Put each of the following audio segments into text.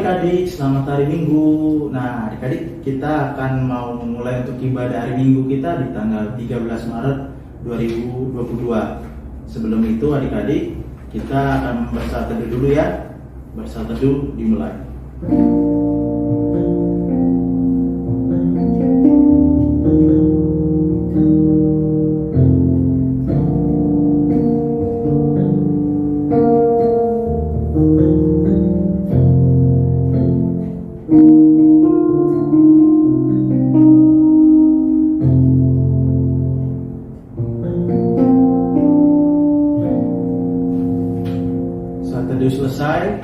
adik-adik, selamat hari Minggu. Nah adik-adik, kita akan mau memulai untuk ibadah hari Minggu kita di tanggal 13 Maret 2022. Sebelum itu adik-adik, kita akan bersaat teduh dulu ya. Bersaat teduh dimulai. Selesai.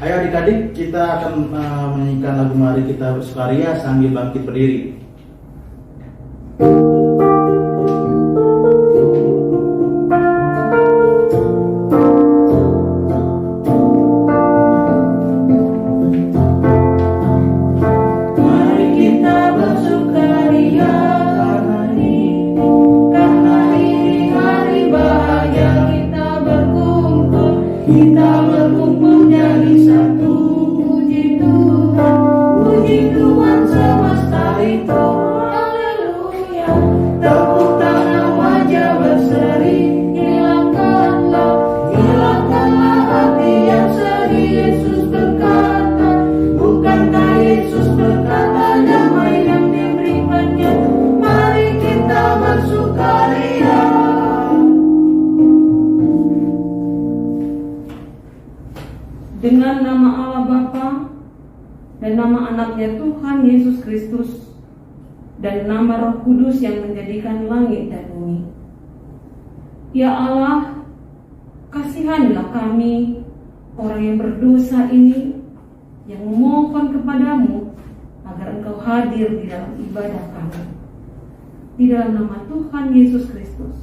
Ayo adik-adik, kita akan menyanyikan lagu Mari Kita Bersukaria sambil bangkit berdiri. Dengan nama Allah Bapa dan nama anaknya Tuhan Yesus Kristus dan nama Roh Kudus yang menjadikan langit dan bumi. Ya Allah, kasihanilah kami, orang yang berdosa ini, yang memohon kepadamu agar Engkau hadir di dalam ibadah kami. Di dalam nama Tuhan Yesus Kristus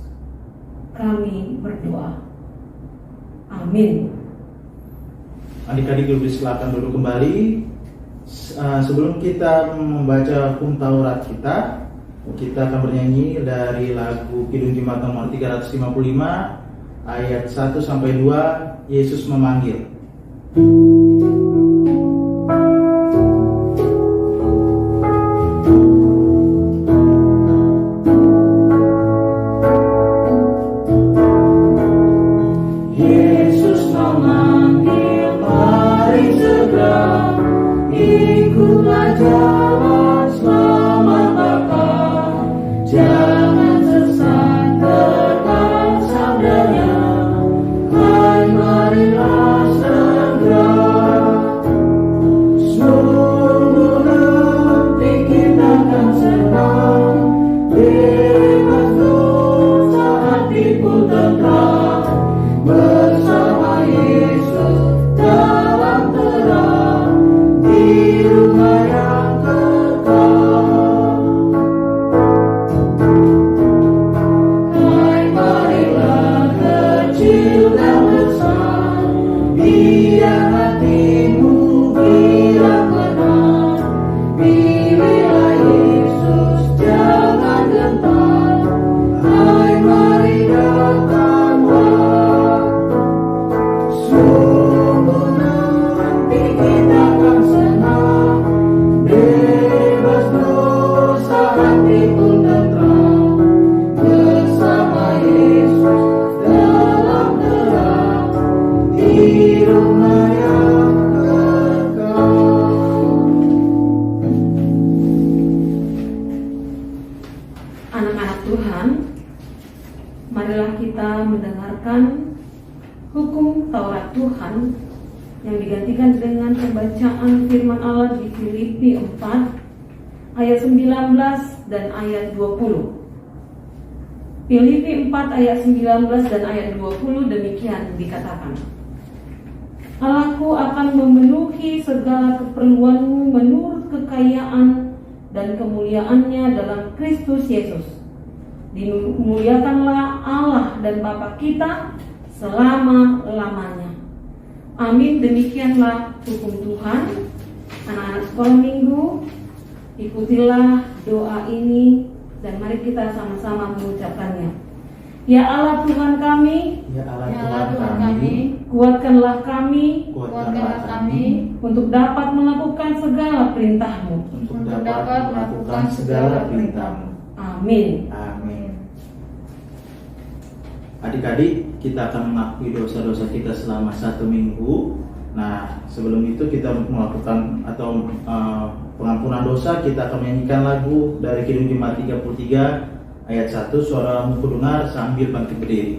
kami berdoa. Amin. Adik-adik silakan duduk kembali. Sebelum kita membaca hukum Taurat kita akan bernyanyi dari lagu Kidung Jemaat nomor 355 ayat 1 sampai 2, Yesus memanggil. Anak-anak Tuhan, marilah kita mendengarkan hukum Taurat Tuhan yang digantikan dengan pembacaan firman Allah di Filipi 4 ayat 19 dan ayat 20. Filipi 4 ayat 19 dan ayat 20 demikian dikatakan. Allahku akan memenuhi segala keperluanmu menurut kekayaan dan kemuliaannya dalam Kristus Yesus. Dimuliakanlah Allah dan Bapa kita selama-lamanya. Amin. Demikianlah hukum Tuhan. Anak-anak sekolah minggu, ikutilah doa ini dan mari kita sama-sama mengucapkannya. Ya Allah Tuhan kami, Ya Allah Ya Allah Tuhan Tuhan kami, kami, kuatkanlah kami kuatkanlah kami untuk dapat melakukan segala perintah-Mu. untuk dapat melakukan segala perintah-Mu. Amin. Amin. Adik-adik, kita akan mengakui dosa-dosa kita selama 1 minggu. Nah, sebelum itu kita melakukan atau pengampunan dosa, kita akan menyanyikan lagu dari Kidung Jemaat 33 ayat 1, suaramu kudengar sambil bangkit berdiri.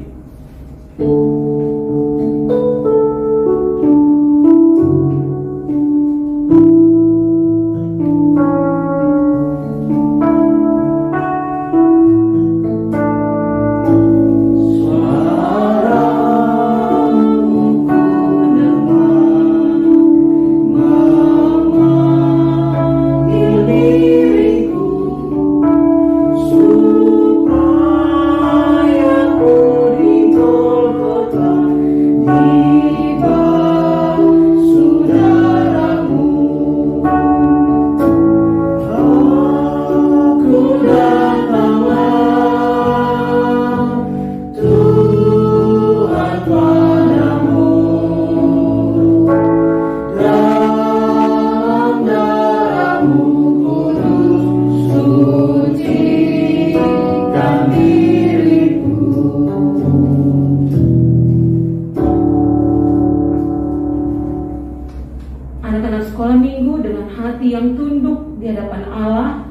Anak-anak sekolah minggu, dengan hati yang tunduk di hadapan Allah,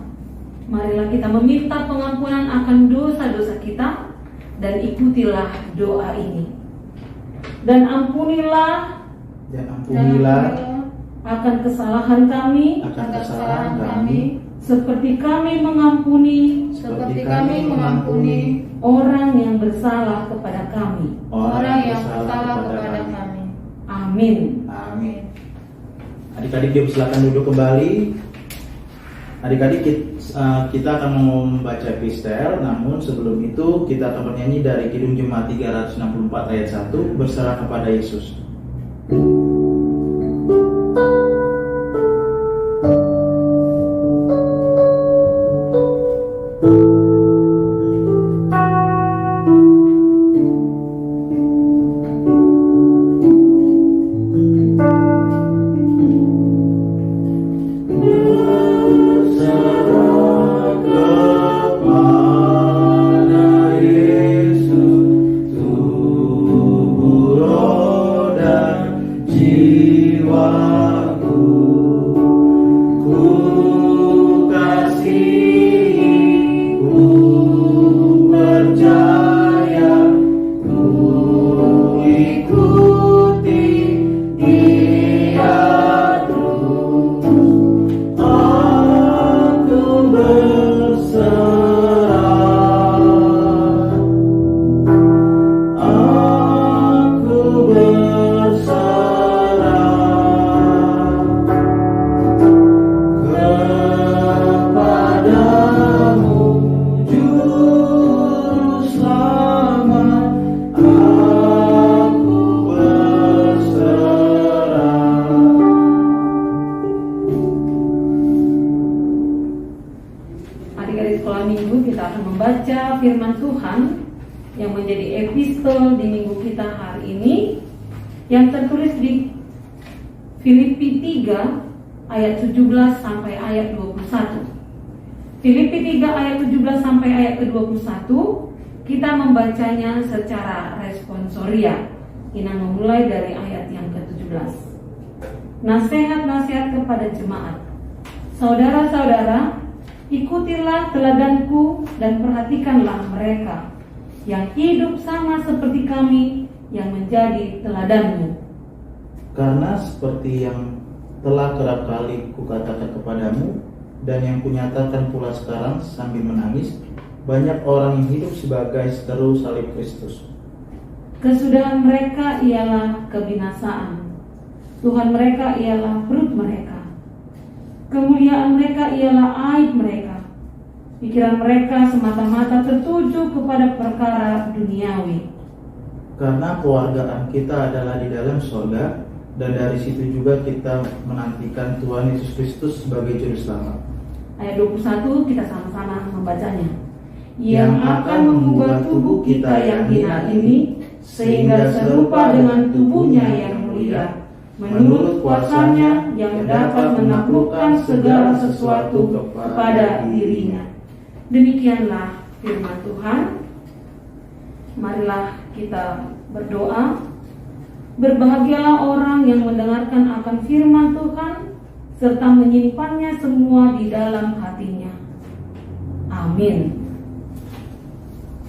marilah kita meminta pengampunan akan dosa-dosa kita dan ikutilah doa ini. Dan ampunilah Dan ampunilah akan kesalahan kami akan kesalahan kami seperti kami mengampuni seperti kami mengampuni orang yang bersalah kepada kami. orang yang bersalah kepada kami. Amin. Amin. Adik-adik dipersilakan duduk kembali. Adik-adik kita akan membaca epistel, namun sebelum itu kita akan bernyanyi dari Kidung Jemaat 364 ayat 1, berserah kepada Yesus. Membaca firman Tuhan yang menjadi epistel di minggu kita hari ini, yang tertulis di Filipi 3 ayat 17 sampai ayat 21. Filipi 3 ayat 17 sampai ayat ke-21, kita membacanya secara responsoria. Kita memulai dari ayat yang ke-17. Nasihat-nasihat kepada jemaat. Saudara-saudara, ikutilah teladanku dan perhatikanlah mereka yang hidup sama seperti kami yang menjadi teladanmu. Karena seperti yang telah kerap kali kukatakan kepadamu dan yang kunyatakan pula sekarang sambil menangis, banyak orang yang hidup sebagai seteru salib Kristus. Kesudahan mereka ialah kebinasaan. Tuhan mereka ialah perut mereka. Kemuliaan mereka ialah aib mereka. Pikiran mereka semata-mata tertuju kepada perkara duniawi. Karena kewargaan kita adalah di dalam surga, dan dari situ juga kita menantikan Tuhan Yesus Kristus sebagai Juru Selamat. Ayat 21 kita sama-sama membacanya. yang akan mengubah tubuh kita yang hina ini sehingga serupa dengan tubuhnya yang mulia, menurut kuasanya yang dapat menaklukkan segala sesuatu kepada dirinya. Demikianlah firman Tuhan. Marilah kita berdoa. Berbahagialah orang yang mendengarkan akan firman Tuhan serta menyimpannya semua di dalam hatinya. Amin.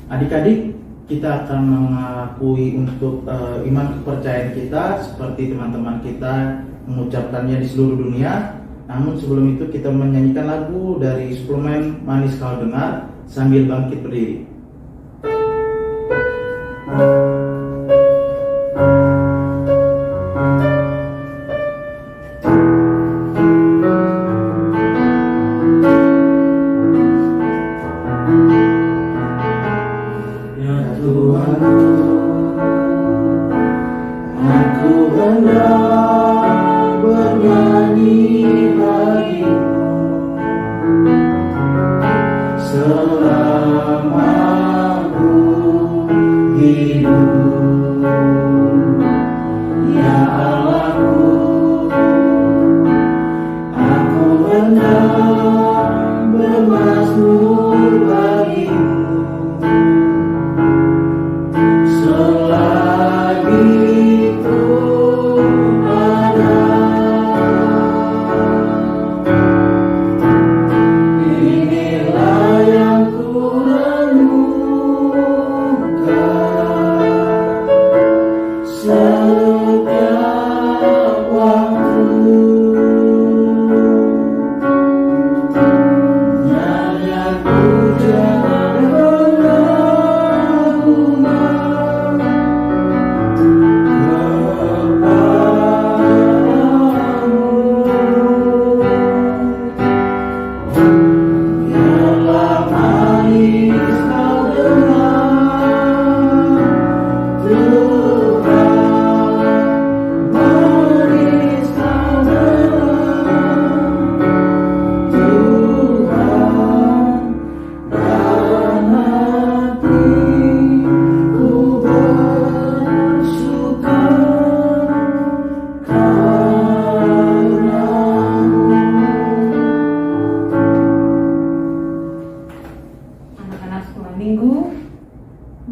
Adik-adik, kita akan mengakui untuk iman kepercayaan kita seperti teman-teman kita mengucapkannya di seluruh dunia. Namun sebelum itu kita menyanyikan lagu dari suplemen Manis Kau Dengar sambil bangkit berdiri.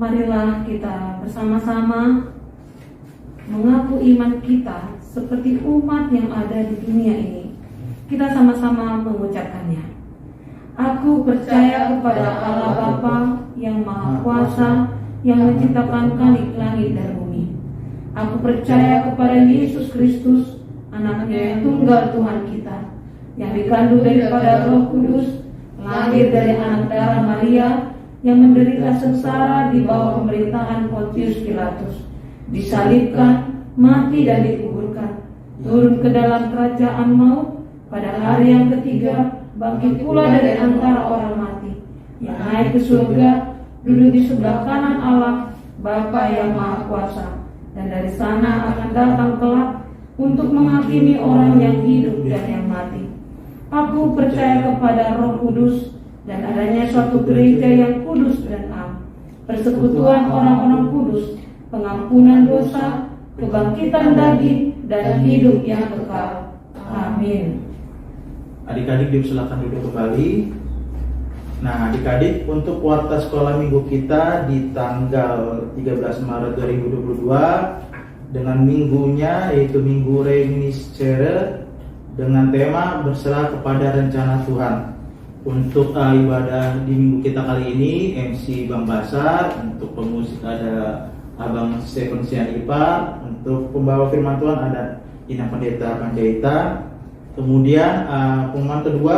Marilah kita bersama-sama mengaku iman kita seperti umat yang ada di dunia ini. Kita sama-sama mengucapkannya. Aku percaya kepada Allah Bapa yang Maha Kuasa, yang menciptakan langit dan bumi. Aku percaya kepada Yesus Kristus, Anaknya yang tunggal Tuhan kita, yang dikandung daripada Roh Kudus, lahir dari anak darah Maria, yang menderita sengsara di bawah pemerintahan Pontius Pilatus, disalibkan, mati dan dikuburkan, turun ke dalam kerajaan maut, pada hari yang ketiga bangkit pula dari antara orang mati, yang naik ke surga, duduk di sebelah kanan Allah Bapa yang Maha Kuasa, dan dari sana akan datang kelak untuk menghakimi orang yang hidup dan yang mati. Aku percaya kepada Roh Kudus dan adanya suatu gereja yang kudus dan am, persekutuan orang-orang kudus, pengampunan dosa, kebangkitan daging, dan hidup yang kekal. Amin. Adik-adik dipersilakan duduk kembali. Nah, adik-adik, untuk warta sekolah minggu kita di tanggal 13 Maret 2022 dengan minggunya yaitu Minggu Reminiscere dengan tema berserah kepada rencana Tuhan. Untuk ibadah di minggu kita kali ini MC Bang Basar, untuk pemusik ada Abang Stephen Sianipa, untuk pembawa firman Tuhan ada Ina Pendeta Panjaitan. Kemudian pengumuman kedua,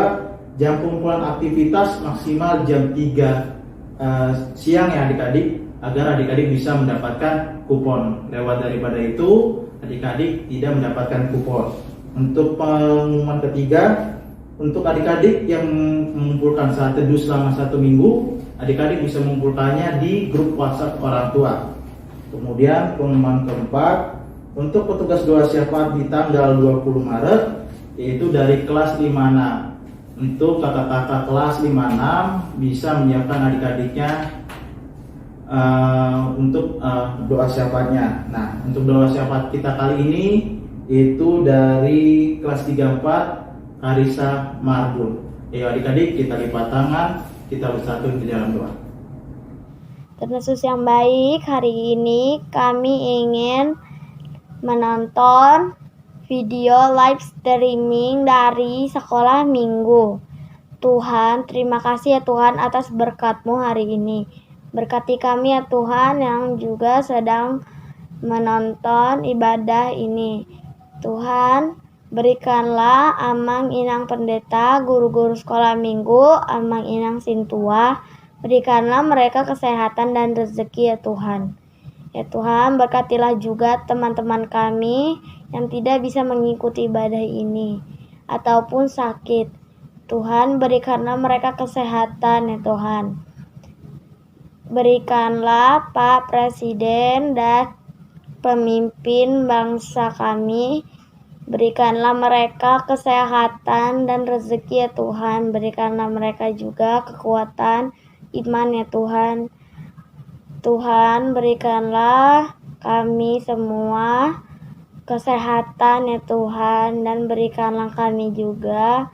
jam pengumpulan aktivitas maksimal jam 3 siang ya adik-adik, agar adik-adik bisa mendapatkan kupon. Lewat daripada itu adik-adik tidak mendapatkan kupon. Untuk pengumuman ketiga, untuk adik-adik yang mengumpulkan saat teduh selama 1 minggu, adik-adik bisa mengumpulkannya di grup WhatsApp orang tua. Kemudian pengumuman keempat, untuk petugas doa syafaat di tanggal 20 Maret, yaitu dari kelas 5A untuk kakak-kakak kelas 5-6 bisa menyiapkan adik-adiknya untuk doa syafaatnya. Nah, untuk doa syafaat kita kali ini itu dari kelas 3-4 Karisa Marbul. Ayo adik-adik, kita lipat tangan, kita bersatu di dalam doa. Tuhan Yesus yang baik, hari ini kami ingin menonton video live streaming dari sekolah minggu. Tuhan, terima kasih ya Tuhan atas berkat-Mu hari ini. Berkati kami ya Tuhan yang juga sedang menonton ibadah ini. Tuhan, berikanlah Amang Inang Pendeta, guru-guru sekolah minggu, Amang Inang Sintua, berikanlah mereka kesehatan dan rezeki ya Tuhan. Ya Tuhan, berkatilah juga teman-teman kami yang tidak bisa mengikuti ibadah ini ataupun sakit. Tuhan, berikanlah mereka kesehatan ya Tuhan. Berikanlah Pak Presiden dan pemimpin bangsa kami, berikanlah mereka kesehatan dan rezeki ya Tuhan. Berikanlah mereka juga kekuatan iman ya Tuhan. Tuhan, berikanlah kami semua kesehatan ya Tuhan, dan berikanlah kami juga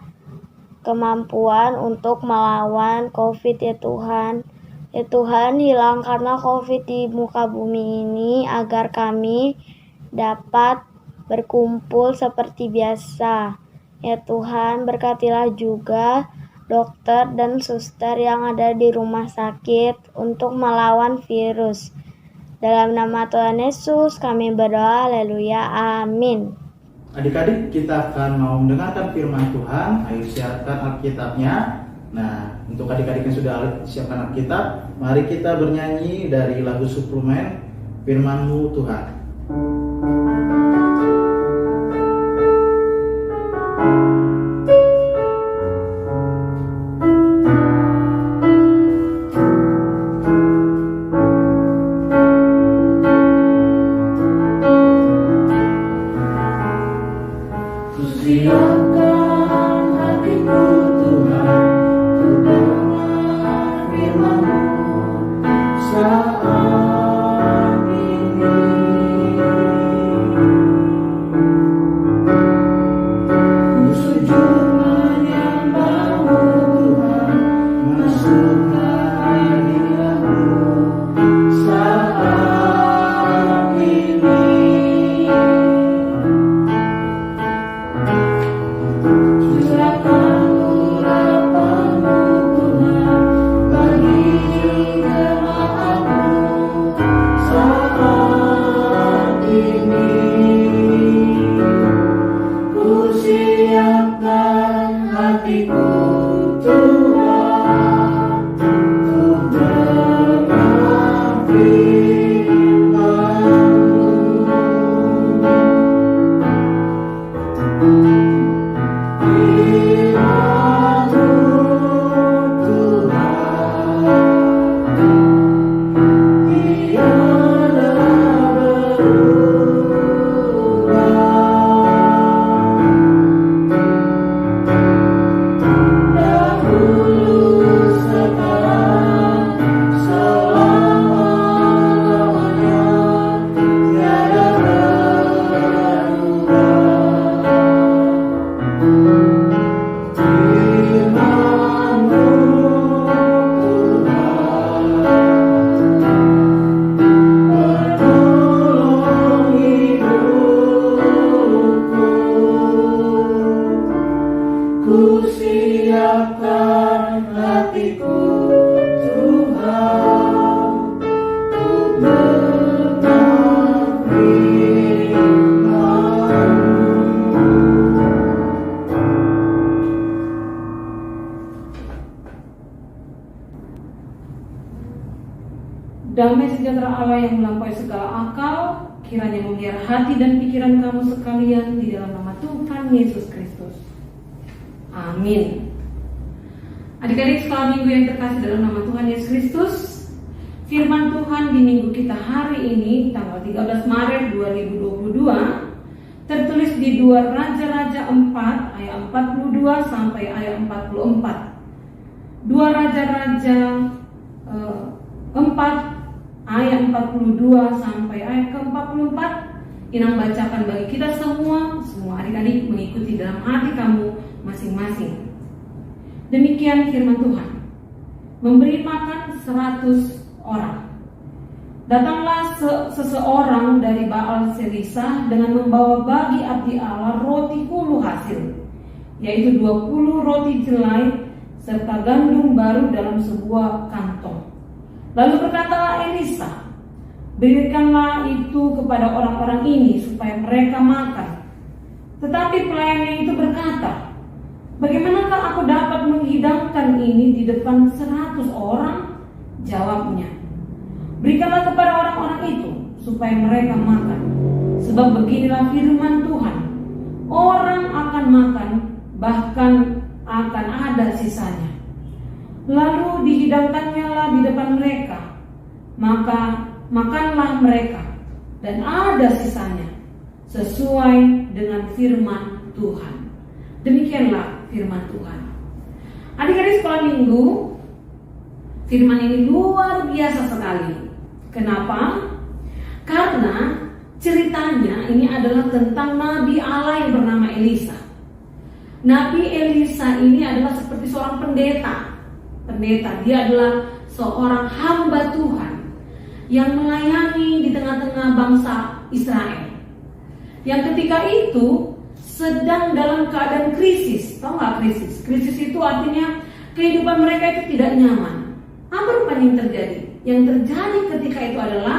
kemampuan untuk melawan COVID ya Tuhan. Ya Tuhan, hilangkanlah COVID di muka bumi ini agar kami dapat berkumpul seperti biasa. Ya Tuhan, berkatilah juga dokter dan suster yang ada di rumah sakit untuk melawan virus. Dalam nama Tuhan Yesus kami berdoa, haleluya, amin. Adik-adik, kita akan mau mendengarkan firman Tuhan. Ayo siapkan Alkitabnya. Nah, untuk adik-adik yang sudah siapkan Alkitab, mari kita bernyanyi dari lagu suplemen Firman-Mu Tuhan. Damai sejahtera Allah yang melampaui segala akal, kiranya memelihara hati dan pikiran kamu sekalian di dalam nama Tuhan Yesus Kristus. Amin. Adik-adik sekolah minggu yang terkasih dalam nama Tuhan Yesus Kristus, firman Tuhan di minggu kita hari ini, tanggal 13 Maret 2022, tertulis di 2 Raja-Raja 4 ayat 42 sampai ayat 44. 2 Raja-Raja 4 ayat 42 sampai ayat ke-44. Inang bacakan bagi kita semua adik-adik mengikuti dalam hati kamu masing-masing. Demikian firman Tuhan. Memberi makan 100 orang. Datanglah seseorang dari Baal Selisa dengan membawa bagi abdi Allah roti hulu hasil, yaitu 20 roti jelai serta gandum baru dalam sebuah kantong. Lalu berkatalah Elisa, berikanlah itu kepada orang-orang ini supaya mereka makan. Tetapi pelayannya itu berkata, bagaimanakah aku dapat menghidangkan ini di depan 100 orang? Jawabnya, berikanlah kepada orang-orang itu supaya mereka makan. Sebab beginilah firman Tuhan, orang akan makan, bahkan akan ada sisanya. Lalu dihidangkannya di depan mereka, maka makanlah mereka, dan ada sisanya, sesuai dengan firman Tuhan. Demikianlah firman Tuhan. Adik-adik sekolah minggu, firman ini luar biasa sekali. Kenapa? Karena ceritanya ini adalah tentang Nabi Allah yang bernama Elisa. Nabi Elisa ini adalah seperti seorang pendeta. Dia adalah seorang hamba Tuhan yang melayani di tengah-tengah bangsa Israel. Yang ketika itu sedang dalam keadaan krisis. Tahu nggak krisis? Krisis itu artinya kehidupan mereka itu tidak nyaman. Apa rupanya yang terjadi? Yang terjadi ketika itu adalah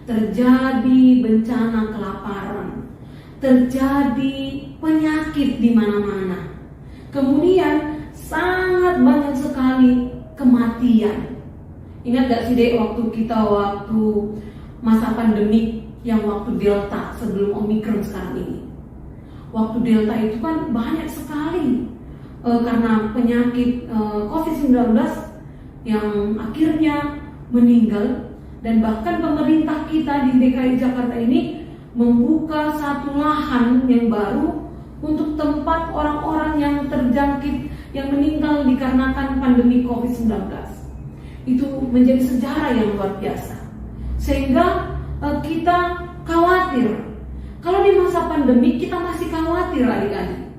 terjadi bencana kelaparan, terjadi penyakit di mana-mana. Kemudian sangat banyak sekali kematian. Ingat gak sih dek waktu masa pandemik yang waktu Delta sebelum Omikron sekarang ini. Waktu Delta itu kan banyak sekali karena penyakit COVID-19 yang akhirnya meninggal. Dan bahkan pemerintah kita di DKI Jakarta ini membuka satu lahan yang baru untuk tempat orang-orang yang terjangkit, yang meninggal dikarenakan pandemi COVID-19. Itu menjadi sejarah yang luar biasa. Sehingga kita khawatir. Kalau di masa pandemi kita masih khawatir adik-adik.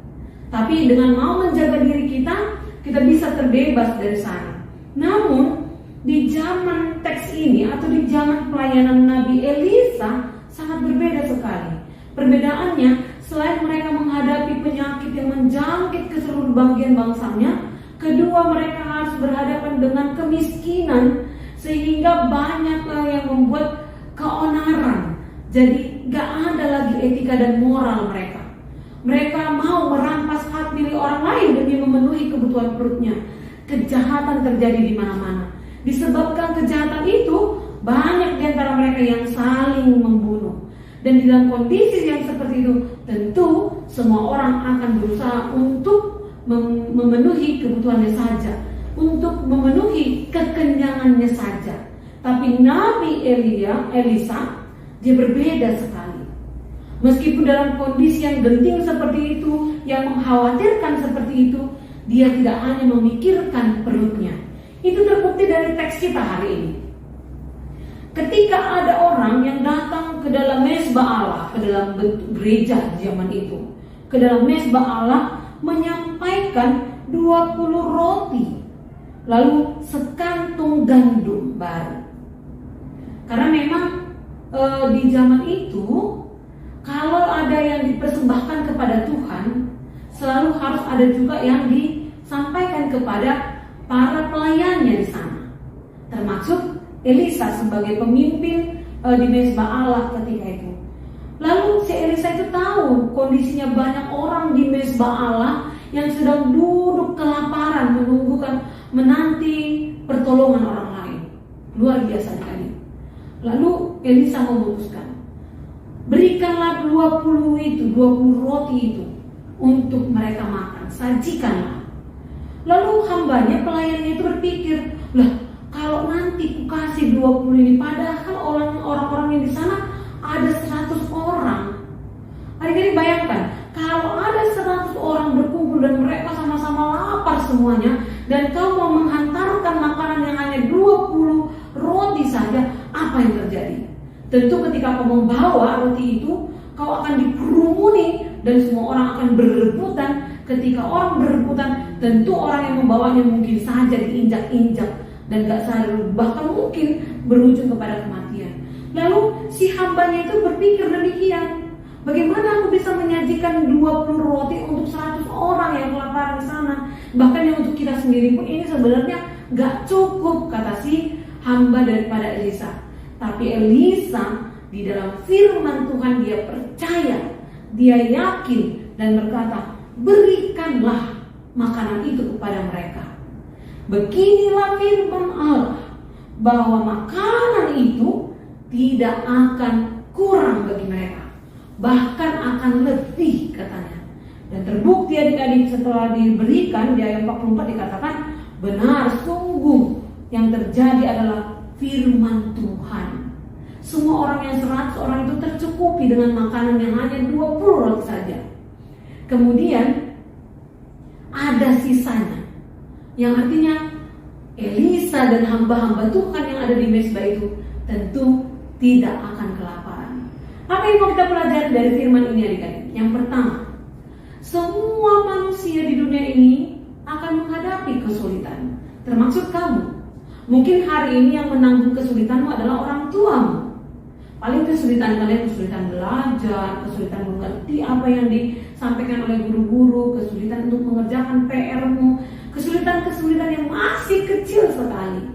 Tapi dengan mau menjaga diri kita bisa terbebas dari sana. Namun di zaman teks ini atau di zaman pelayanan Nabi Elisa sangat berbeda sekali. Perbedaannya, selain mereka menghadapi penyakit yang menjangkit ke seluruh bagian bangsanya, kedua mereka harus berhadapan dengan kemiskinan sehingga banyak yang membuat keonaran. Jadi gak ada lagi etika dan moral mereka. Mereka mau merampas hak milik orang lain demi memenuhi kebutuhan perutnya. Kejahatan terjadi di mana-mana. Disebabkan kejahatan itu, banyak di antara mereka yang saling membunuh. Dan di dalam kondisi yang seperti itu, tentu semua orang akan berusaha untuk memenuhi kebutuhannya saja, untuk memenuhi kekenyangannya saja. Tapi Nabi Elisa, dia berbeda sekali. Meskipun dalam kondisi yang genting seperti itu, yang mengkhawatirkan seperti itu, dia tidak hanya memikirkan perutnya. Itu terbukti dari teks kita hari ini. Ketika ada orang yang datang ke dalam mezbah Allah, ke dalam bentuk gereja zaman itu, ke dalam mezbah Allah menyampaikan 20 roti, lalu sekantung gandum baru. Karena memang di zaman itu, kalau ada yang dipersembahkan kepada Tuhan, selalu harus ada juga yang disampaikan kepada para pelayannya di sana, termasuk Elisa sebagai pemimpin di mezbah Allah ketika itu. Lalu si Elisa itu tahu kondisinya banyak orang di mezbah Allah yang sedang duduk kelaparan, menanti pertolongan orang lain. Luar biasa sekali. Lalu Elisa memutuskan, berikanlah 20 roti itu untuk mereka makan, sajikanlah. Lalu hambanya, pelayannya itu berpikir, kalau nanti ku kasih 20 ini, padahal orang-orang yang di sana ada 100 orang. Adik-adik Adik-adik bayangkan, kalau ada 100 orang berkumpul dan mereka sama-sama lapar semuanya, dan kau mau menghantarkan makanan yang hanya 20 roti saja, apa yang terjadi? Tentu ketika kau membawa roti itu, kau akan dikerumuni dan semua orang akan berebutan. Ketika orang berebutan, tentu orang yang membawanya mungkin saja diinjak-injak dan gak sadar, bahkan mungkin berujung kepada kematian. Lalu si hambanya itu berpikir demikian, bagaimana aku bisa menyajikan 20 roti untuk 100 orang yang kelaparan di sana? Bahkan yang untuk kita sendiri pun ini sebenarnya gak cukup, kata si hamba daripada Elisa. Tapi Elisa di dalam firman Tuhan dia percaya, dia yakin dan berkata, berikanlah makanan itu kepada mereka. Beginilah firman Allah, bahwa makanan itu tidak akan kurang bagi mereka, bahkan akan lebih, katanya. Dan terbukti adik-adik setelah diberikan, di ayat 44 dikatakan, benar sungguh yang terjadi adalah firman Tuhan. Semua orang yang 100 orang itu tercukupi dengan makanan yang hanya 20 roti saja. Kemudian ada sisanya, yang artinya Elisa dan hamba-hamba Tuhan yang ada di mezbah itu tentu tidak akan kelaparan. Apa yang mau kita pelajari dari firman ini adik-adik? Yang pertama, semua manusia di dunia ini akan menghadapi kesulitan, termasuk kamu. Mungkin hari ini yang menanggung kesulitanmu adalah orang tuamu. Paling kesulitan kalian kesulitan belajar, kesulitan mengerti apa yang disampaikan oleh guru-guru, kesulitan untuk mengerjakan PR-mu, kesulitan-kesulitan yang masih kecil sekali.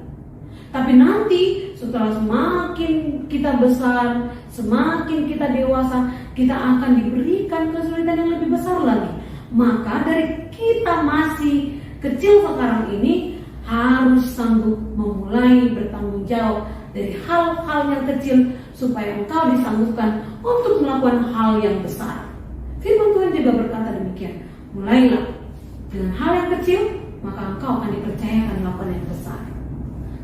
Tapi nanti setelah semakin kita besar, semakin kita dewasa, kita akan diberikan kesulitan yang lebih besar lagi. Maka dari kita masih kecil sekarang ini harus sanggup memulai bertanggung jawab dari hal-hal yang kecil supaya engkau disanggupkan untuk melakukan hal yang besar. Firman Tuhan juga berkata demikian, mulailah dengan hal yang kecil, maka engkau akan dipercayakan melakukan yang besar.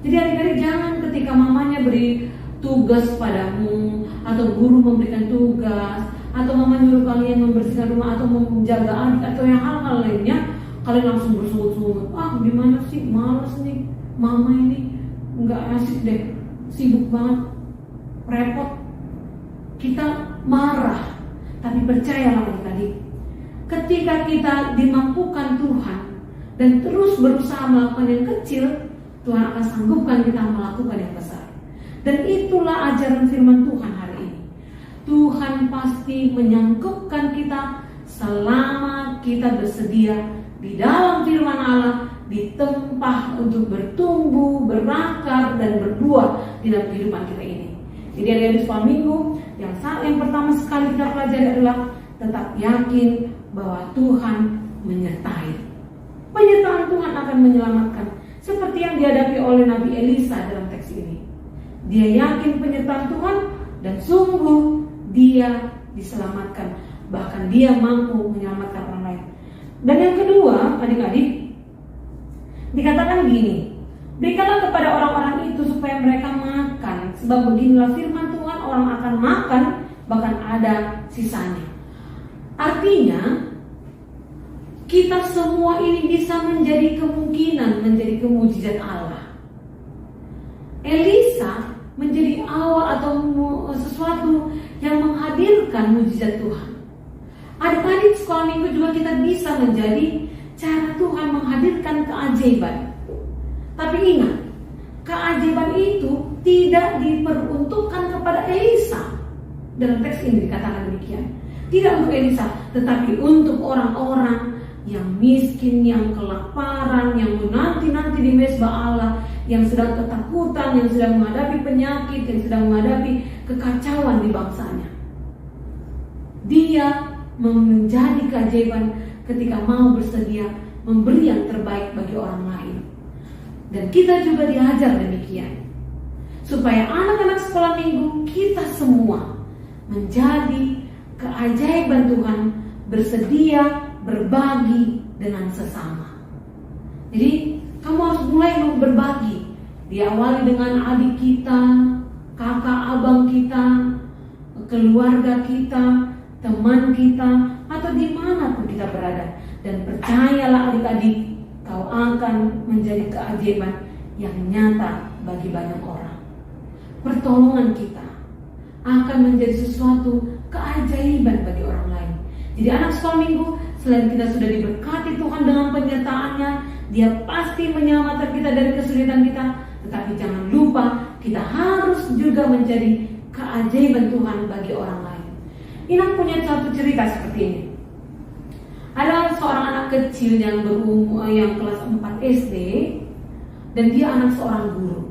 Jadi adik-adik jangan ketika mamanya beri tugas padamu, atau guru memberikan tugas, atau mama nyuruh kalian membersihkan rumah atau menjaga adik atau yang hal-hal lainnya, kalian langsung bersungut-sungut. Ah gimana sih, malas nih, mama ini nggak asik deh, sibuk banget, repot. Kita marah. Tapi percayalah adik-adik, ketika kita dimampukan Tuhan dan terus berusaha melakukan yang kecil, Tuhan akan sanggupkan kita melakukan yang besar. Dan itulah ajaran firman Tuhan hari ini. Tuhan pasti menyangkupkan kita selama kita bersedia di dalam firman Allah, ditempah untuk bertumbuh, berakar, dan berbuah di dalam kehidupan kita ini. Jadi adik-adik sekolah minggu, yang pertama sekali kita pelajari adalah tetap yakin bahwa Tuhan menyertai. Penyertaan Tuhan akan menyelamatkan, seperti yang dihadapi oleh Nabi Elisa dalam teks ini. Dia yakin penyertaan Tuhan dan sungguh dia diselamatkan, bahkan dia mampu menyelamatkan orang lain. Dan yang kedua, adik-adik, dikatakan gini, berikanlah kepada orang-orang itu supaya mereka makan, sebab beginilah firman Tuhan, orang akan makan bahkan ada sisanya. Artinya kita semua ini bisa menjadi kemungkinan, menjadi mukjizat Allah. Elisa menjadi awal atau sesuatu yang menghadirkan mukjizat Tuhan. Adik-adik sekolah minggu juga kita bisa menjadi cara Tuhan menghadirkan keajaiban. Tapi ingat, keajaiban itu tidak diperuntukkan kepada Elisa. Dalam teks ini dikatakan demikian. Tidak untuk Elisa, tetapi untuk orang-orang yang miskin, yang kelaparan, yang menanti-nanti di mezbah Allah, yang sedang ketakutan, yang sedang menghadapi penyakit, yang sedang menghadapi kekacauan di bangsanya. Dia menjadi keajaiban ketika mau bersedia memberi yang terbaik bagi orang lain. Dan kita juga diajar demikian, supaya anak-anak sekolah minggu kita semua menjadi keajaiban Tuhan, bersedia berbagi dengan sesama. Jadi kamu harus mulai berbagi. Diawali dengan adik kita, kakak abang kita, keluarga kita, teman kita, atau dimanapun kita berada. Dan percayalah adik-adik, kau akan menjadi keajaiban yang nyata bagi banyak orang. Pertolongan kita akan menjadi sesuatu keajaiban bagi orang lain. Jadi anak sekolah minggu, selain kita sudah diberkati Tuhan dengan penyertaannya, Dia pasti menyelamatkan kita dari kesulitan kita. Tetapi jangan lupa, kita harus juga menjadi keajaiban Tuhan bagi orang lain. Inang punya satu cerita seperti ini. Ada seorang anak kecil yang berumur yang kelas 4 SD, dan dia anak seorang guru.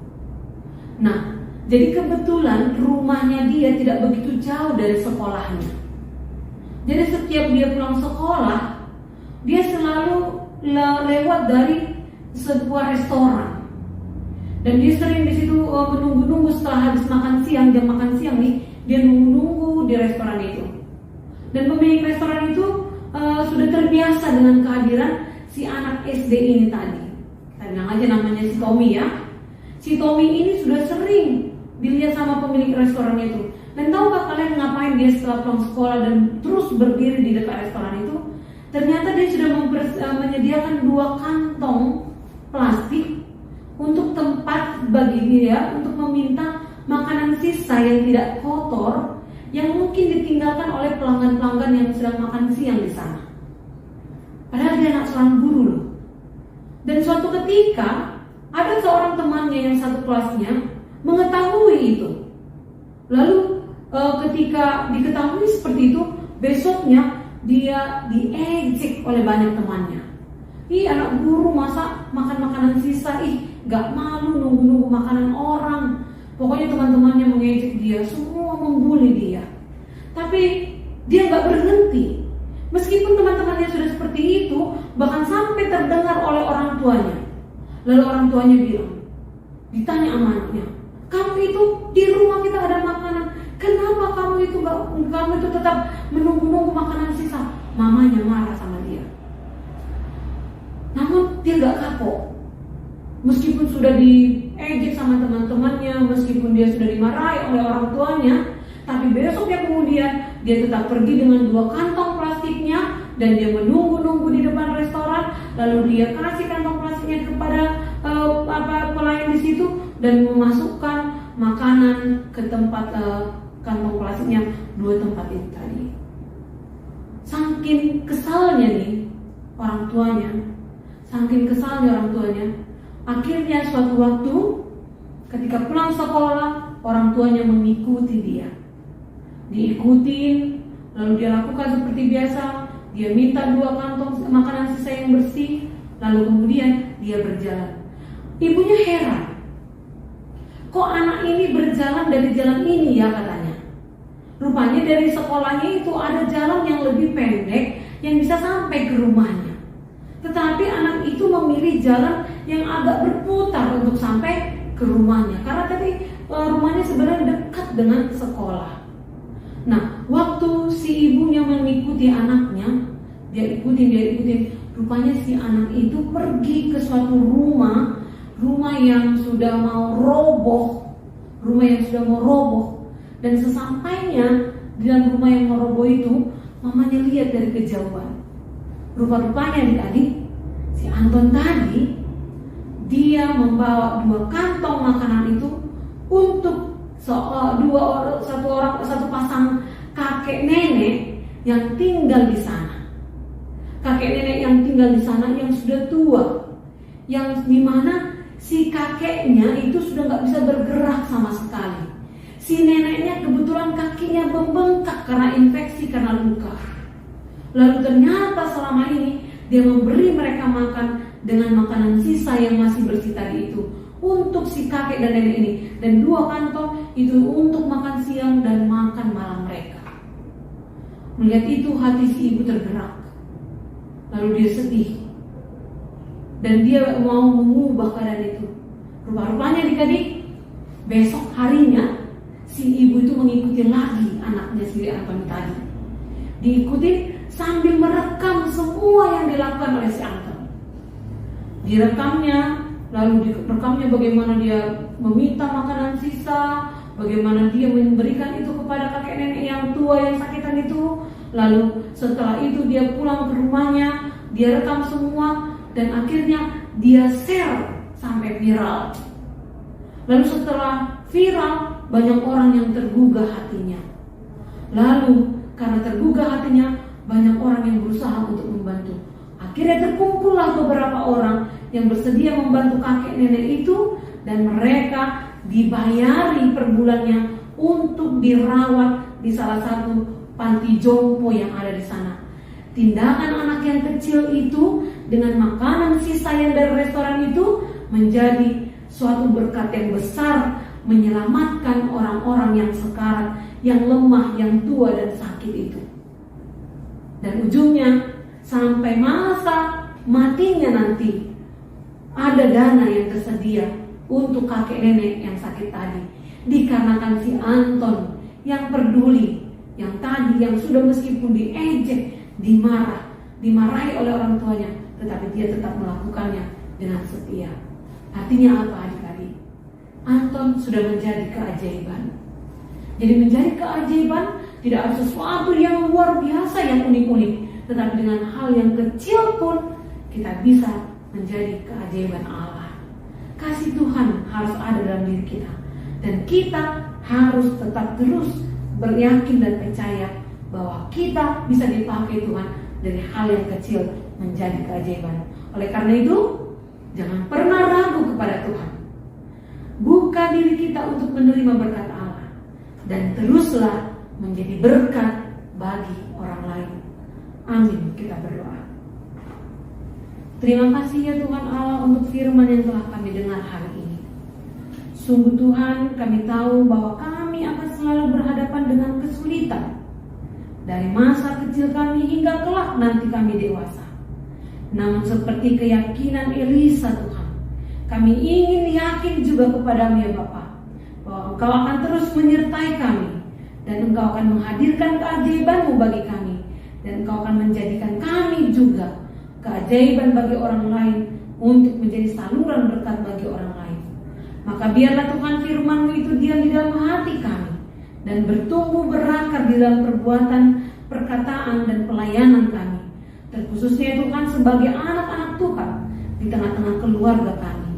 Nah, jadi kebetulan rumahnya dia tidak begitu jauh dari sekolahnya. Jadi setiap dia pulang sekolah, dia selalu lewat dari sebuah restoran. Dan dia sering di situ menunggu-nunggu setelah habis makan siang, jam makan siang nih, dia nunggu-nunggu di restoran itu. Dan pemilik restoran itu sudah terbiasa dengan kehadiran si anak SD ini tadi. Kita bilang aja namanya si Tommy ya. Si Tommy ini sudah sering dilihat sama pemilik restoran itu. Dan tahukah kalian ngapain dia setelah pulang sekolah dan terus berdiri di dekat restoran itu? Ternyata dia sudah menyediakan 2 kantong plastik untuk tempat bagi dia untuk meminta makanan sisa yang tidak kotor, yang mungkin ditinggalkan oleh pelanggan-pelanggan yang sedang makan siang di sana. Padahal dia anak seorang guru loh. Dan suatu ketika ada seorang temannya yang satu kelasnya mengetahui itu. Lalu ketika diketahui seperti itu, besoknya dia diejek oleh banyak temannya. Ih, anak guru masa makan makanan sisa, gak malu nunggu-nunggu makanan orang. Pokoknya teman-temannya mengejek dia, semua membuli dia. Tapi dia gak berhenti. Meskipun teman-temannya sudah seperti itu, bahkan sampai terdengar oleh orang tuanya. Lalu orang tuanya bilang, ditanya sama anaknya, kamu itu di rumah kita ada makanan, kenapa kamu itu tetap menunggu-nunggu makanan sisa? Mamanya marah sama dia. Namun dia gak kapok. Meskipun sudah diejek sama teman-temannya, meskipun dia sudah dimarahi oleh orang tuanya, tapi besoknya kemudian dia tetap pergi dengan 2 kantong plastiknya dan dia menunggu-nunggu di depan restoran. Lalu dia kasih kantong plastiknya kepada pelayan di situ dan memasukkan makanan ke tempat kantong plastiknya 2 tempat itu tadi. Saking kesalnya nih orang tuanya, akhirnya suatu waktu ketika pulang sekolah, orang tuanya mengikuti dia. Diikutin, lalu dia lakukan seperti biasa. Dia minta 2 kantong makanan sisa yang bersih, lalu kemudian dia berjalan. Ibunya heran, kok anak ini berjalan dari jalan ini ya katanya. Rupanya dari sekolahnya itu ada jalan yang lebih pendek yang bisa sampai ke rumahnya. Tetapi anak itu memilih jalan yang agak berputar untuk sampai ke rumahnya, karena tadi rumahnya sebenarnya dekat dengan sekolah. Nah, waktu si ibunya mengikuti anaknya, dia ikutin, rupanya si anak itu pergi ke suatu rumah yang sudah mau roboh, dan sesampainya di dalam rumah yang mau roboh itu, mamanya lihat dari kejauhan. Rupa-rupanya adik-adik, si Anton tadi dia membawa 2 kantong makanan itu untuk satu pasang kakek nenek yang tinggal di sana. Kakek nenek yang tinggal di sana yang sudah tua, yang dimana si kakeknya itu sudah nggak bisa bergerak sama sekali. Si neneknya kebetulan kakinya membengkak karena infeksi, karena luka. Lalu ternyata selama ini dia memberi mereka makan dengan makanan sisa yang masih bersih tadi itu untuk si kakek dan nenek ini, dan 2 kantong itu untuk makan siang dan makan malam mereka. Melihat itu hati si ibu tergerak, lalu dia sedih dan dia mau mengubah keadaan itu. Rupa-rupanya adik-adik, besok harinya si ibu itu mengikuti lagi anaknya si Anton tadi. Diikuti sambil merekam semua yang dilakukan oleh si Anton. Direkamnya, lalu direkamnya bagaimana dia meminta makanan sisa, bagaimana dia memberikan itu kepada kakek nenek yang tua yang sakitan itu, Lalu setelah itu dia pulang ke rumahnya, dia rekam semua, dan akhirnya dia share sampai viral. Lalu setelah viral, banyak orang yang tergugah hatinya. Lalu karena tergugah hatinya, banyak orang yang berusaha untuk membantu. Akhirnya terkumpullah beberapa orang yang bersedia membantu kakek nenek itu, dan mereka dibayari per bulannya untuk dirawat di salah satu panti jompo yang ada di sana. Tindakan anak yang kecil itu dengan makanan sisa yang dari restoran itu menjadi suatu berkat yang besar, menyelamatkan orang-orang yang sekarat, yang lemah, yang tua dan sakit itu. Dan ujungnya sampai masa matinya nanti ada dana yang tersedia untuk kakek nenek yang sakit tadi, dikarenakan si Anton yang peduli, yang tadi yang sudah meskipun diejek, dimarahi oleh orang tuanya, tetapi dia tetap melakukannya dengan setia. Artinya apa adik-adik? Anton sudah menjadi keajaiban. Jadi menjadi keajaiban tidak harus sesuatu yang luar biasa, yang unik-unik, tetapi dengan hal yang kecil pun kita bisa menjadi keajaiban Allah. Kasih Tuhan harus ada dalam diri kita, dan kita harus tetap terus beryakin dan percaya bahwa kita bisa dipakai Tuhan dari hal yang kecil menjadi keajaiban. Oleh karena itu, jangan pernah ragu kepada Tuhan. Buka diri kita untuk menerima berkat Allah, dan teruslah menjadi berkat bagi orang lain. Amin. Kita berdoa. Terima kasih ya Tuhan Allah untuk firman yang telah kami dengar hari ini. Sungguh Tuhan, kami tahu bahwa kami akan selalu berhadapan dengan kesulitan, dari masa kecil kami hingga kelak nanti kami dewasa. Namun seperti keyakinan Elisa Tuhan, kami ingin yakin juga kepadamu ya Bapa, bahwa Engkau akan terus menyertai kami, dan Engkau akan menghadirkan keajaiban-Mu bagi kami, dan Engkau akan menjadikan kami juga keajaiban bagi orang lain, untuk menjadi saluran berkat bagi orang lain. Maka biarlah Tuhan firman-Mu itu diam di dalam hati kami, dan bertumbuh berakar di dalam perbuatan, perkataan, dan pelayanan kami. Terkhususnya Tuhan sebagai anak-anak Tuhan di tengah-tengah keluarga kami.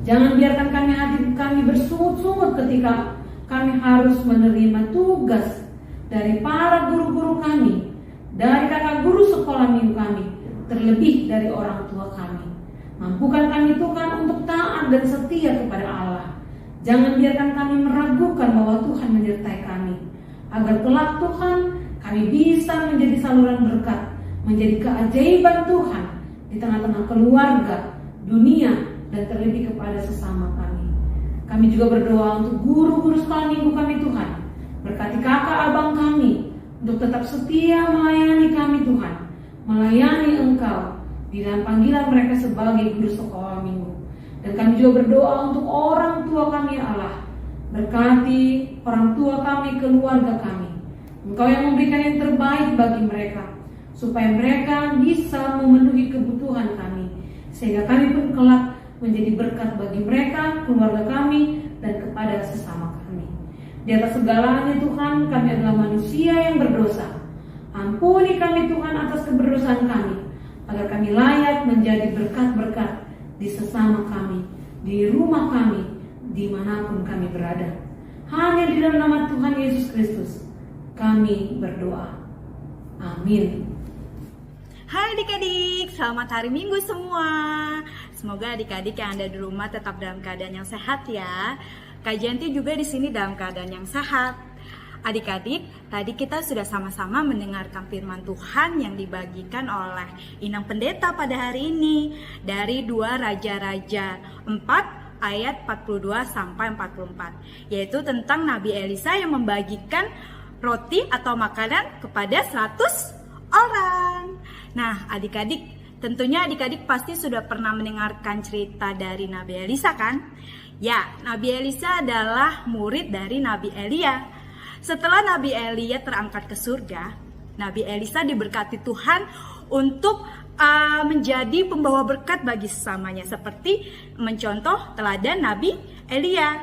Jangan biarkan hati kami bersungut-sungut ketika kami harus menerima tugas dari para guru-guru kami, dari kakak guru sekolah minggu kami, terlebih dari orang tua kami. Mampukan kami Tuhan untuk taat dan setia kepada Allah. Jangan biarkan kami meragukan bahwa Tuhan menyertai kami, agar kelak Tuhan kami bisa menjadi saluran berkat, menjadi keajaiban Tuhan di tengah-tengah keluarga, dunia, dan terlebih kepada sesama kami. Kami juga berdoa untuk guru-guru sekolah minggu kami Tuhan. Berkati kakak abang kami untuk tetap setia melayani kami Tuhan, melayani Engkau di dalam panggilan mereka sebagai guru sekolah minggu. Dan kami juga berdoa untuk orang tua kami Allah. Berkati orang tua kami, keluarga kami. Engkau yang memberikan yang terbaik bagi mereka, supaya mereka bisa memenuhi kebutuhan kami, sehingga kami pun kelak menjadi berkat bagi mereka, keluarga kami, dan kepada sesama kami. Di atas segalanya Tuhan, kami adalah manusia yang berdosa. Ampuni kami Tuhan atas keberdosaan kami, agar kami layak menjadi berkat-berkat di sesama kami, di rumah kami, dimanapun kami berada. Hanya di dalam nama Tuhan Yesus Kristus kami berdoa. Amin. Hai adik-adik, selamat hari Minggu semua. Semoga adik-adik yang ada di rumah tetap dalam keadaan yang sehat ya. Kak Janti juga di sini dalam keadaan yang sehat. Adik-adik, tadi kita sudah sama-sama mendengarkan firman Tuhan yang dibagikan oleh Inang Pendeta pada hari ini dari 2 Raja-Raja 4 ayat 42 sampai 44, yaitu tentang Nabi Elisa yang membagikan roti atau makanan kepada 100 orang. Nah, adik-adik, tentunya adik-adik pasti sudah pernah mendengarkan cerita dari Nabi Elisa kan? Ya, Nabi Elisa adalah murid dari Nabi Elia. Setelah Nabi Elia terangkat ke surga, Nabi Elisa diberkati Tuhan untuk menjadi pembawa berkat bagi sesamanya, seperti mencontoh teladan Nabi Elia.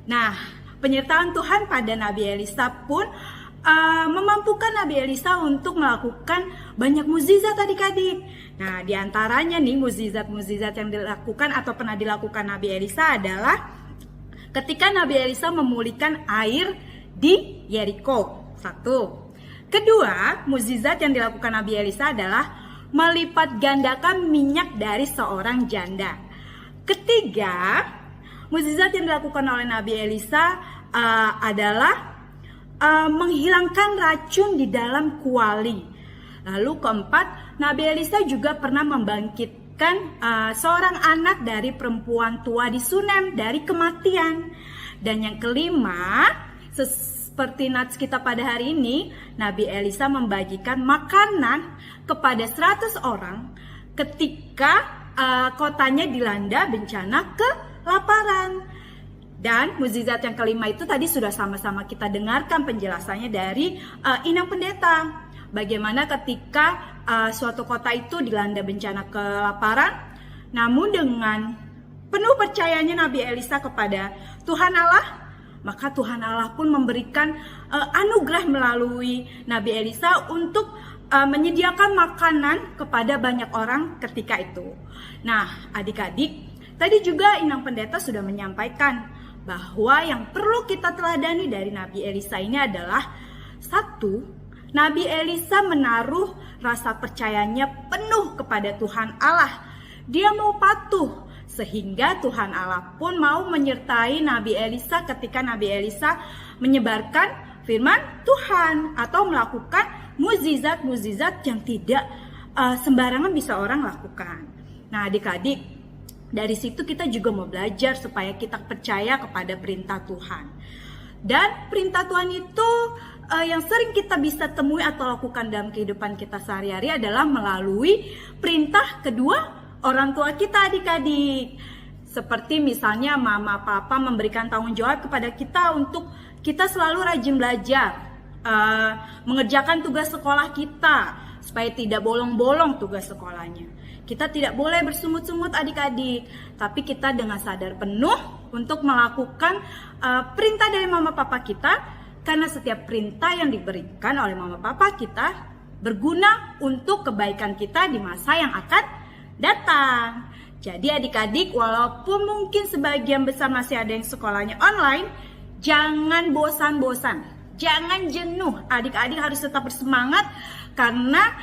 Nah, penyertaan Tuhan pada Nabi Elisa pun memampukan Nabi Elisa untuk melakukan banyak mukjizat adik-adik. Nah, diantaranya nih mukjizat-mukjizat yang dilakukan atau pernah dilakukan Nabi Elisa adalah ketika Nabi Elisa memulihkan air di Yeriko. 1. Kedua, mukjizat yang dilakukan Nabi Elisa adalah melipat gandakan minyak dari seorang janda. Ketiga, mukjizat yang dilakukan oleh Nabi Elisa adalah menghilangkan racun di dalam kuali. Lalu keempat, Nabi Elisa juga pernah membangkitkan seorang anak dari perempuan tua di Sunem dari kematian. Dan yang kelima, seperti nats kita pada hari ini, Nabi Elisa membagikan makanan kepada 100 orang ketika kotanya dilanda bencana kelaparan. Dan mukjizat yang kelima itu tadi sudah sama-sama kita dengarkan penjelasannya dari Inang Pendeta. Bagaimana ketika suatu kota itu dilanda bencana kelaparan, namun dengan penuh percayanya Nabi Elisa kepada Tuhan Allah, maka Tuhan Allah pun memberikan anugerah melalui Nabi Elisa untuk menyediakan makanan kepada banyak orang ketika itu. Nah, adik-adik, tadi juga Inang Pendeta sudah menyampaikan bahwa yang perlu kita teladani dari Nabi Elisa ini adalah 1. Nabi Elisa menaruh rasa percayanya penuh kepada Tuhan Allah. Dia mau patuh sehingga Tuhan Allah pun mau menyertai Nabi Elisa ketika Nabi Elisa menyebarkan firman Tuhan atau melakukan mukjizat-mukjizat yang tidak sembarangan bisa orang lakukan. Nah, adik-adik, dari situ kita juga mau belajar supaya kita percaya kepada perintah Tuhan. Dan perintah Tuhan itu yang sering kita bisa temui atau lakukan dalam kehidupan kita sehari-hari adalah melalui perintah kedua orang tua kita, adik-adik. Seperti misalnya mama papa memberikan tanggung jawab kepada kita untuk kita selalu rajin belajar, mengerjakan tugas sekolah kita supaya tidak bolong-bolong tugas sekolahnya. Kita tidak boleh bersungut-sungut adik-adik, tapi kita dengan sadar penuh untuk melakukan perintah dari mama papa kita, karena setiap perintah yang diberikan oleh mama papa kita berguna untuk kebaikan kita di masa yang akan datang. Jadi adik-adik, walaupun mungkin sebagian besar masih ada yang sekolahnya online, jangan bosan-bosan, jangan jenuh. Adik-adik harus tetap bersemangat karena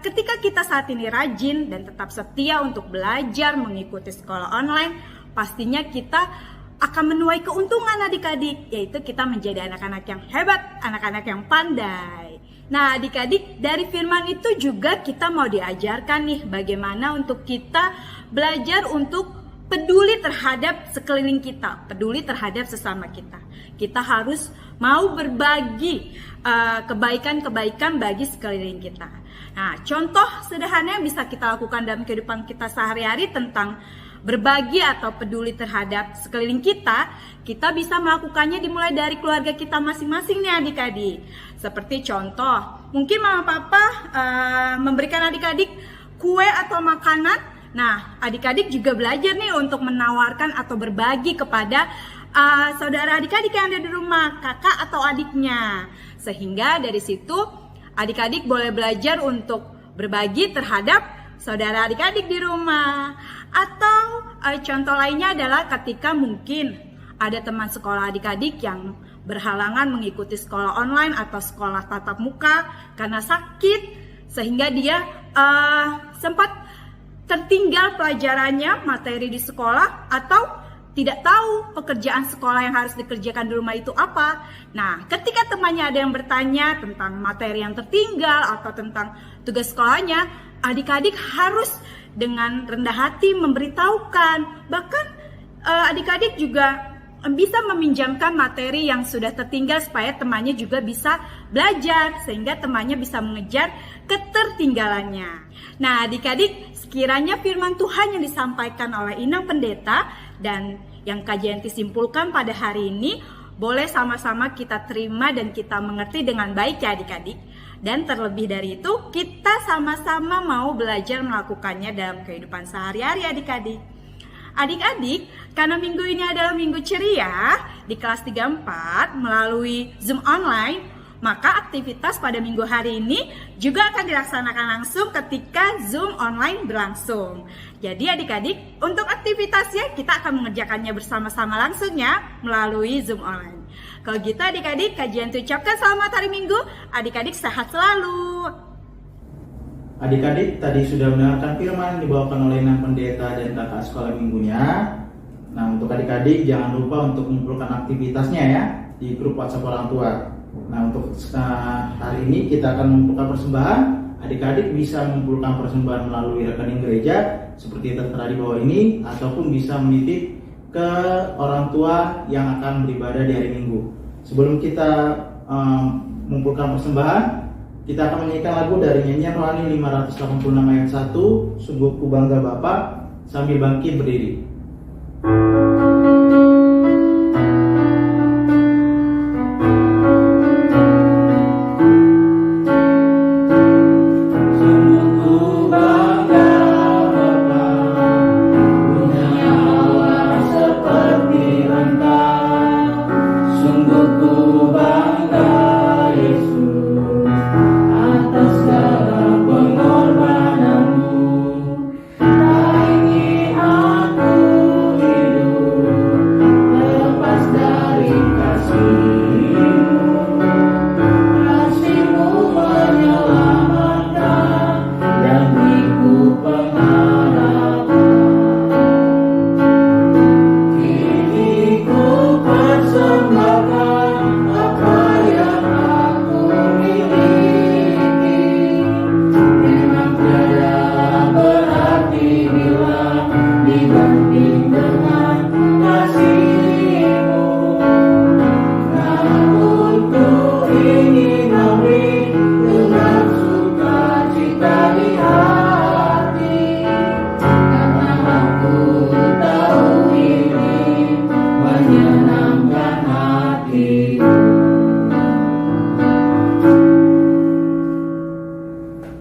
ketika kita saat ini rajin dan tetap setia untuk belajar mengikuti sekolah online, pastinya kita akan menuai keuntungan adik-adik, yaitu kita menjadi anak-anak yang hebat, anak-anak yang pandai. Nah adik-adik, dari firman itu juga kita mau diajarkan nih bagaimana untuk kita belajar untuk peduli terhadap sekeliling kita, peduli terhadap sesama kita. Kita harus mau berbagi kebaikan-kebaikan bagi sekeliling kita. Nah, contoh sederhana yang bisa kita lakukan dalam kehidupan kita sehari-hari tentang berbagi atau peduli terhadap sekeliling kita, kita bisa melakukannya dimulai dari keluarga kita masing-masing nih adik-adik. Seperti contoh, mungkin mama papa memberikan adik-adik kue atau makanan. Nah, adik-adik juga belajar nih untuk menawarkan atau berbagi kepada saudara adik-adik yang ada di rumah, kakak atau adiknya. Sehingga dari situ adik-adik boleh belajar untuk berbagi terhadap saudara adik-adik di rumah. Atau contoh lainnya adalah ketika mungkin ada teman sekolah adik-adik yang berhalangan mengikuti sekolah online atau sekolah tatap muka karena sakit, sehingga dia sempat tertinggal pelajarannya, materi di sekolah, atau tidak tahu pekerjaan sekolah yang harus dikerjakan di rumah itu apa. Nah, ketika temannya ada yang bertanya tentang materi yang tertinggal atau tentang tugas sekolahnya, adik-adik harus dengan rendah hati memberitahukan. Bahkan adik-adik juga bisa meminjamkan materi yang sudah tertinggal supaya temannya juga bisa belajar, sehingga temannya bisa mengejar ketertinggalannya. Nah, adik-adik, sekiranya firman Tuhan yang disampaikan oleh Inang Pendeta dan yang Kak Jenti simpulkan pada hari ini boleh sama-sama kita terima dan kita mengerti dengan baik ya adik-adik. Dan terlebih dari itu, kita sama-sama mau belajar melakukannya dalam kehidupan sehari-hari adik-adik. Adik-adik, karena minggu ini adalah minggu ceria, di kelas 34 melalui Zoom online, Maka aktivitas pada minggu hari ini juga akan dilaksanakan langsung ketika Zoom online berlangsung. Jadi adik-adik, untuk aktivitasnya kita akan mengerjakannya bersama-sama langsung ya melalui Zoom online. Kalau gitu adik-adik, kajian ucapkan selamat hari Minggu. Adik-adik sehat selalu. Adik-adik tadi sudah mendengarkan firman dibawakan oleh Nang Pendeta dan kakak sekolah minggunya. Nah, untuk adik-adik jangan lupa untuk mengumpulkan aktivitasnya ya di grup WhatsApp orang tua. Nah, untuk hari ini kita akan mengumpulkan persembahan. Adik-adik bisa mengumpulkan persembahan melalui rekening gereja seperti tertera di bawah ini, ataupun bisa menitip ke orang tua yang akan beribadah di hari Minggu. Sebelum kita mengumpulkan persembahan, kita akan menyanyikan lagu dari nyanyian rohani 586 ayat 1, Sungguh Ku Bangga Bapa, sambil bangkit berdiri.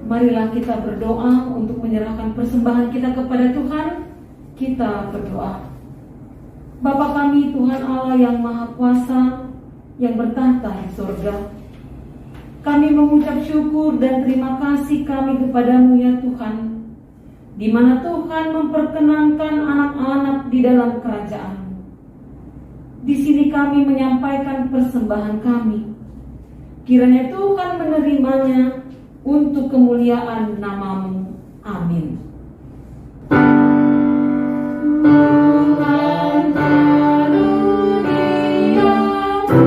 Marilah kita berdoa untuk menyerahkan persembahan kita kepada Tuhan. Kita berdoa. Bapa kami, Tuhan Allah yang Maha Kuasa, yang bertahta di surga, kami mengucap syukur dan terima kasih kami kepadamu ya Tuhan, di mana Tuhan memperkenankan anak-anak di dalam kerajaan-Mu. Di sini kami menyampaikan persembahan kami. Kiranya Tuhan menerimanya untuk kemuliaan nama-Mu. Amin. Tuhan karuniamu, dan jiwaku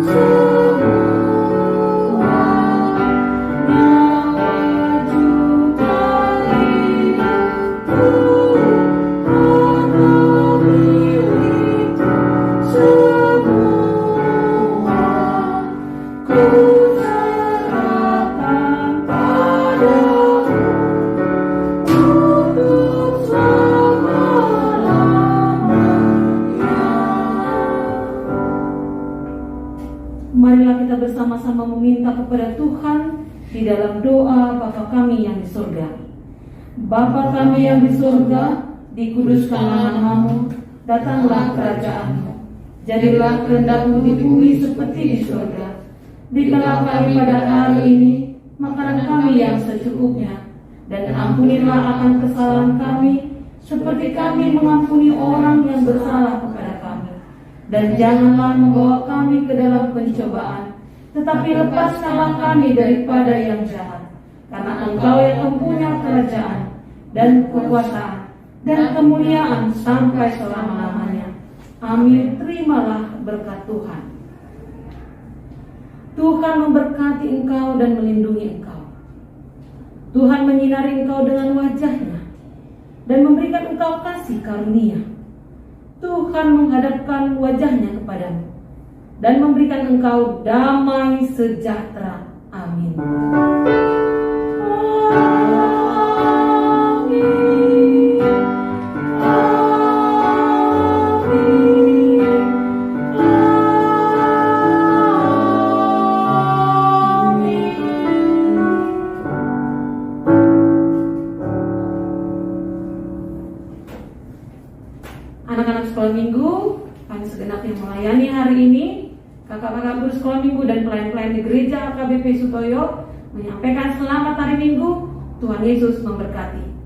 semua, nyawa juga hidupku, hanya milikmu semua. Ku serahkan padamu untuk selama-lamanya. Marilah kita bersama-sama meminta kepada Tuhan di dalam doa Bapa kami yang di surga. Bapa kami yang di surga, dikuduskanlah nama-Mu, datanglah kerajaan-Mu. Jadilah kehendak-Mu di bumi seperti di surga. Berikanlah kami pada hari ini makanan kami yang secukupnya, dan ampunilah akan kesalahan kami, seperti kami mengampuni orang yang bersalah kepada kami. Dan janganlah membawa kami ke dalam pencobaan, tetapi lepaskanlah kami daripada yang jahat. Karena Engkau yang mempunyai kerajaan, dan kekuasaan, dan kemuliaan sampai selama-lamanya. Amin. Terimalah berkat Tuhan. Tuhan memberkati engkau dan melindungi engkau. Tuhan menyinari engkau dengan wajah-Nya dan memberikan engkau kasih karunia. Tuhan menghadapkan wajah-Nya kepadamu dan memberikan engkau damai sejahtera. Amin. Anak-anak sekolah minggu, Kami segenap yang melayani hari ini, kakak-kakak guru sekolah minggu dan pelayan-pelayan di gereja AKBP Sutoyo menyampaikan selamat hari Minggu. Tuhan Yesus memberkati.